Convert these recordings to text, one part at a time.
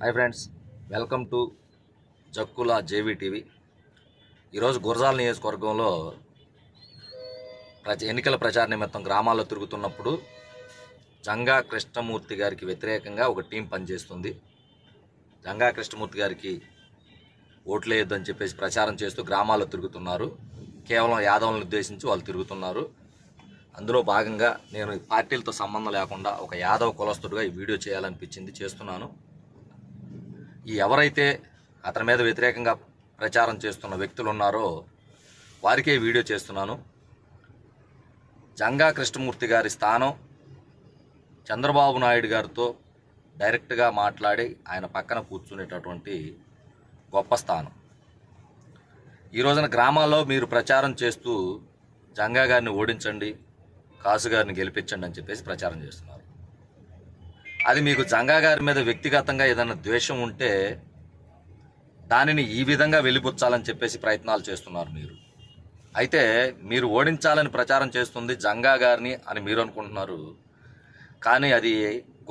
Hi friends, welcome to Jakkula JV TV. ఈరోజు గురజాల నియోజకవర్గంలో ఎన్నికల ప్రచార నిమిత్తం గ్రామాల్లో తిరుగుతున్నప్పుడు జంగా కృష్ణమూర్తి గారికి వ్యతిరేకంగా ఒక టీం పనిచేస్తుంది. జంగా కృష్ణమూర్తి గారికి ఓట్లు వేయొద్దని చెప్పేసి ప్రచారం చేస్తూ గ్రామాల్లో తిరుగుతున్నారు. కేవలం యాదవులను ఉద్దేశించి వాళ్ళు తిరుగుతున్నారు. అందులో భాగంగా నేను ఈ పార్టీలతో సంబంధం లేకుండా ఒక యాదవ కులస్తుడిగా ఈ వీడియో చేయాలనిపించింది, చేస్తున్నాను. ఈ ఎవరైతే అతని మీద వ్యతిరేకంగా ప్రచారం చేస్తున్న వ్యక్తులు ఉన్నారో వారికే వీడియో చేస్తున్నాను. జంగా కృష్ణమూర్తి గారి స్థానం చంద్రబాబు నాయుడు గారితో డైరెక్ట్గా మాట్లాడి ఆయన పక్కన కూర్చునేటటువంటి గొప్ప స్థానం. ఈ రోజున గ్రామాల్లో మీరు ప్రచారం చేస్తూ జంగా గారిని ఓడించండి, కాసు గారిని గెలిపించండి అని చెప్పేసి ప్రచారం చేస్తున్నారు. అది మీకు జంగా గారి మీద వ్యక్తిగతంగా ఏదైనా ద్వేషం ఉంటే దానిని ఈ విధంగా వెలిపుచ్చాలని చెప్పేసి ప్రయత్నాలు చేస్తున్నారు మీరు. అయితే మీరు ఓడించాలని ప్రచారం చేస్తుంది జంగా గారిని అని మీరు అనుకుంటున్నారు, కానీ అది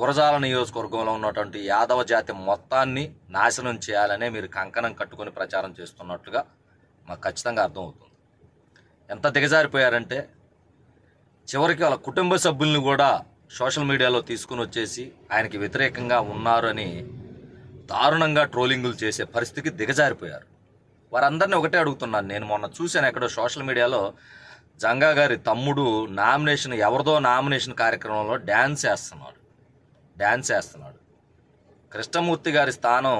గురజాల నియోజకవర్గంలో ఉన్నటువంటి యాదవ జాతి మొత్తాన్ని నాశనం చేయాలనే మీరు కంకణం కట్టుకొని ప్రచారం చేస్తున్నట్లుగా మాకు ఖచ్చితంగా అర్థమవుతుంది. ఎంత దిగజారిపోయారంటే చివరికి వాళ్ళ కుటుంబ సభ్యుల్ని కూడా సోషల్ మీడియాలో తీసుకుని వచ్చేసి ఆయనకి వ్యతిరేకంగా ఉన్నారు అని దారుణంగా ట్రోలింగులు చేసే పరిస్థితికి దిగజారిపోయారు. వారందరినీ ఒకటే అడుగుతున్నాను. నేను మొన్న చూశాను ఎక్కడో సోషల్ మీడియాలో జంగా గారి తమ్ముడు ఎవరిదో నామినేషన్ కార్యక్రమంలో డ్యాన్స్ వేస్తున్నాడు. కృష్ణమూర్తి గారి స్థానం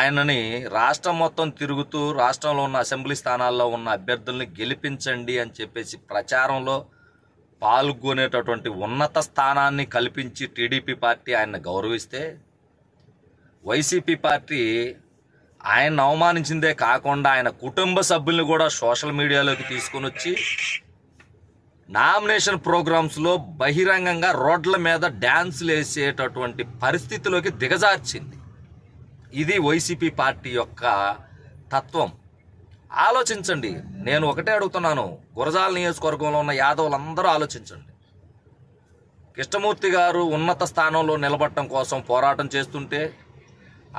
ఆయనని రాష్ట్రం మొత్తం తిరుగుతూ రాష్ట్రంలో ఉన్న అసెంబ్లీ స్థానాల్లో ఉన్న అభ్యర్థుల్ని గెలిపించండి అని చెప్పేసి ప్రచారంలో పాల్గొనేటటువంటి ఉన్నత స్థానాన్ని కల్పించి టీడీపీ పార్టీ ఆయన్ని గౌరవిస్తే, వైసీపీ పార్టీ ఆయన్ని అవమానించిందే కాకుండా ఆయన కుటుంబ సభ్యుల్ని కూడా సోషల్ మీడియాలోకి తీసుకొని వచ్చి నామినేషన్ ప్రోగ్రామ్స్లో బహిరంగంగా రోడ్ల మీద డ్యాన్సులు వేసేటటువంటి పరిస్థితిలోకి దిగజార్చింది. ఇది వైసీపీ పార్టీ యొక్క తత్వం. ఆలోచించండి. నేను ఒకటే అడుగుతున్నాను, గురజాల నియోజకవర్గంలో ఉన్న యాదవులందరూ ఆలోచించండి. కృష్ణమూర్తి గారు ఉన్నత స్థానంలో నిలబడటం కోసం పోరాటం చేస్తుంటే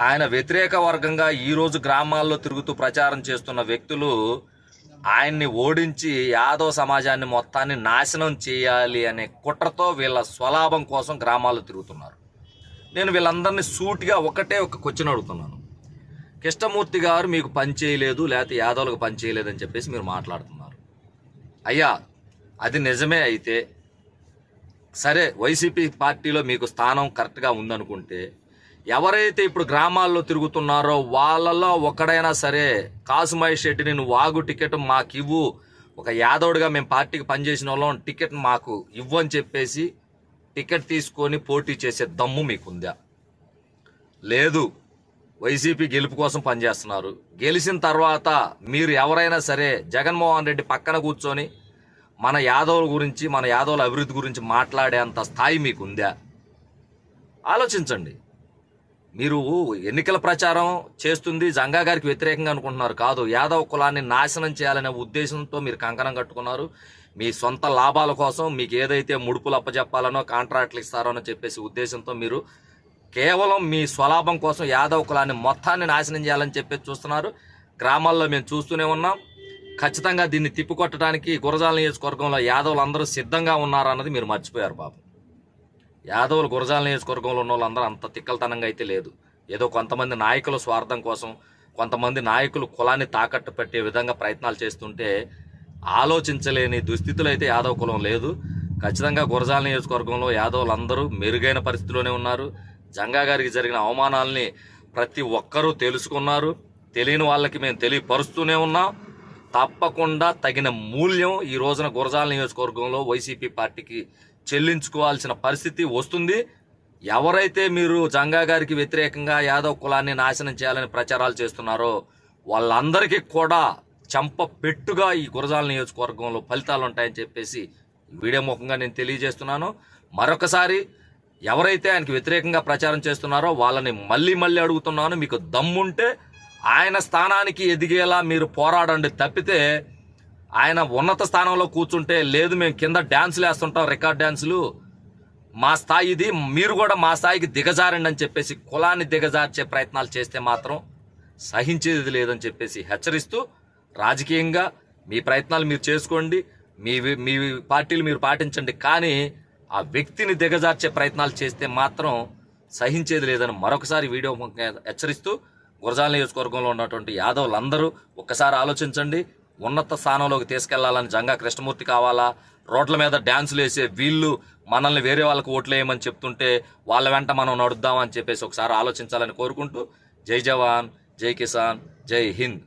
ఆయన వ్యతిరేక వర్గంగా ఈరోజు గ్రామాల్లో తిరుగుతూ ప్రచారం చేస్తున్న వ్యక్తులు ఆయన్ని ఓడించి యాదవ సమాజాన్ని మొత్తాన్ని నాశనం చేయాలి అనే కుట్రతో వీళ్ళ స్వలాభం కోసం గ్రామాల్లో తిరుగుతున్నారు. నేను వీళ్ళందరినీ సూటిగా ఒకటే ఒక క్వశ్చన్ అడుగుతున్నాను. కృష్ణమూర్తి గారు మీకు పని చేయలేదు, లేకపోతే యాదవులకు పని చేయలేదు అని చెప్పేసి మీరు మాట్లాడుతున్నారు. అయ్యా, అది నిజమే అయితే సరే, వైసీపీ పార్టీలో మీకు స్థానం కరెక్ట్గా ఉందనుకుంటే ఎవరైతే ఇప్పుడు గ్రామాల్లో తిరుగుతున్నారో వాళ్ళలో ఒకడైనా సరే కాసుమహేష్ రెడ్డిని నువ్వు ఆగు, టికెట్ మాకు ఇవ్వు, ఒక యాదవుడిగా మేము పార్టీకి పనిచేసిన వాళ్ళం, టికెట్ మాకు ఇవ్వు అని చెప్పేసి టికెట్ తీసుకొని పోటీ చేసే దమ్ము మీకుందా? లేదు. వైసీపీ గెలుపు కోసం పనిచేస్తున్నారు. గెలిచిన తర్వాత మీరు ఎవరైనా సరే జగన్మోహన్ రెడ్డి పక్కన కూర్చొని మన యాదవుల గురించి, మన యాదవుల అభివృద్ధి గురించి మాట్లాడేంత స్థాయి మీకుందా? ఆలోచించండి. మీరు ఎన్నికల ప్రచారం చేస్తుంది జంగా గారికి వ్యతిరేకంగా అనుకుంటున్నారు కాదు, యాదవ కులాన్ని నాశనం చేయాలనే ఉద్దేశంతో మీరు కంకణం కట్టుకున్నారు. మీ సొంత లాభాల కోసం మీకు ఏదైతే ముడుపులు అప్పచెప్పాలనో కాంట్రాక్ట్లు ఇస్తారనో చెప్పేసి ఉద్దేశంతో మీరు కేవలం మీ స్వలాభం కోసం యాదవ కులాన్ని మొత్తాన్ని నాశనం చేయాలని చెప్పేసి చూస్తున్నారు. గ్రామాల్లో మేము చూస్తూనే ఉన్నాం. ఖచ్చితంగా దీన్ని తిప్పికొట్టడానికి గురజాల నియోజకవర్గంలో యాదవులు అందరూ సిద్ధంగా ఉన్నారు అన్నది మీరు మర్చిపోయారు బాబు. యాదవులు గురజాల నియోజకవర్గంలో ఉన్న వాళ్ళందరూ అంత తిక్కలతనంగా అయితే లేదు. ఏదో కొంతమంది నాయకుల స్వార్థం కోసం, కొంతమంది నాయకులు కులాన్ని తాకట్టు పెట్టే విధంగా ప్రయత్నాలు చేస్తుంటే ఆలోచించలేని దుస్థితులు అయితే యాదవ కులం లేదు. ఖచ్చితంగా గురజాల నియోజకవర్గంలో యాదవులందరూ మెరుగైన పరిస్థితిలోనే ఉన్నారు. జంగా గారికి జరిగిన అవమానాలని ప్రతి ఒక్కరూ తెలుసుకున్నారు. తెలియని వాళ్ళకి మేము తెలియపరుస్తూనే ఉన్నాం. తప్పకుండా తగిన మూల్యం ఈ రోజున గురజాల నియోజకవర్గంలో వైసీపీ పార్టీకి చెల్లించుకోవాల్సిన పరిస్థితి వస్తుంది. ఎవరైతే మీరు జంగా గారికి వ్యతిరేకంగా యాదవ్ కులాన్ని నాశనం చేయాలని ప్రచారాలు చేస్తున్నారో వాళ్ళందరికీ కూడా చెంప పెట్టుగా ఈ గురజాల నియోజకవర్గంలో ఫలితాలు ఉంటాయని చెప్పేసి వీడియో ముఖంగా నేను తెలియజేస్తున్నాను. మరొకసారి ఎవరైతే ఆయనకి వ్యతిరేకంగా ప్రచారం చేస్తున్నారో వాళ్ళని మళ్ళీ అడుగుతున్నాను, మీకు దమ్ముంటే ఆయన స్థానానికి ఎదిగేలా మీరు పోరాడండి తప్పితే ఆయన ఉన్నత స్థానంలో కూర్చుంటే లేదు మేము కింద డ్యాన్సులు వేస్తుంటాం, రికార్డ్ డ్యాన్సులు, మా స్థాయి ఇది, మీరు కూడా మా స్థాయికి దిగజారండి అని చెప్పేసి కులాన్ని దిగజార్చే ప్రయత్నాలు చేస్తే మాత్రం సహించేది లేదని చెప్పేసి హెచ్చరిస్తూ, రాజకీయంగా మీ ప్రయత్నాలు మీరు చేసుకోండి, మీ పార్టీలు మీరు పాటించండి, కానీ ఆ వ్యక్తిని దిగజార్చే ప్రయత్నాలు చేస్తే మాత్రం సహించేది లేదని మరొకసారి వీడియో హెచ్చరిస్తూ, గురజాల నియోజకవర్గంలో ఉన్నటువంటి యాదవులందరూ ఒక్కసారి ఆలోచించండి. ఉన్నత స్థానంలోకి తీసుకెళ్లాలని జంగా కృష్ణమూర్తి కావాలా? రోడ్ల మీద డ్యాన్సులు వేసే వీళ్ళు మనల్ని వేరే వాళ్ళకు ఓట్లు వేయమని చెప్తుంటే వాళ్ళ వెంట మనం నడుద్దామని చెప్పేసి ఒకసారి ఆలోచించాలని కోరుకుంటూ, జై జవాన్, జై కిసాన్, జై హింద్.